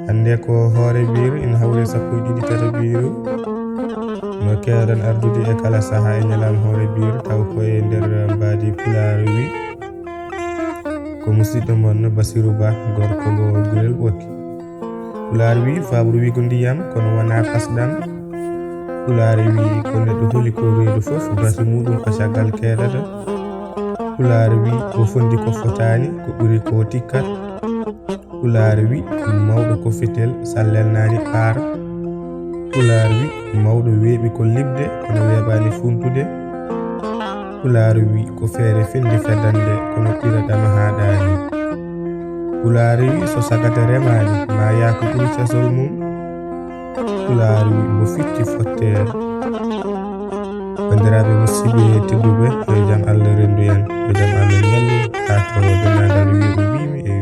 hande ko hoore biiru ina hawre 12 tata biiru no kewɗen ardude e kala saha e ñalam hoore biiru taw koye nder mbaadi Pulaar wi ko musidɗo mon Basirou Ba gorko mo Gurel Ɓokki. Pulaar wi fabru wi ko ndiyam kono wona pasɗam. Pulaar wi ko neɗɗo holi ko reedu fof batu muɗum ko caggal keɗata. Pulaar wi ko fondi ko fotani ko ɓuri ko tikkat. Pulaar wi mawɗo ko fitel sallelnani ɓaar. Pulaar wi mawɗo weeɓi ko libde kono weeɓani funtude. Pulaar wi ko feere fendi feddande kono ɓiraɗama haɗani. Pulaar wi so sagata remani ma yaako ɓuri casol mum. Pulaar wi mo fitti fottere. Bandiraɓe musidɓe tedduɓe yo jaam Allah rendu en, yo jaam Allah ñallu ha to dendagal wiiru mbimi e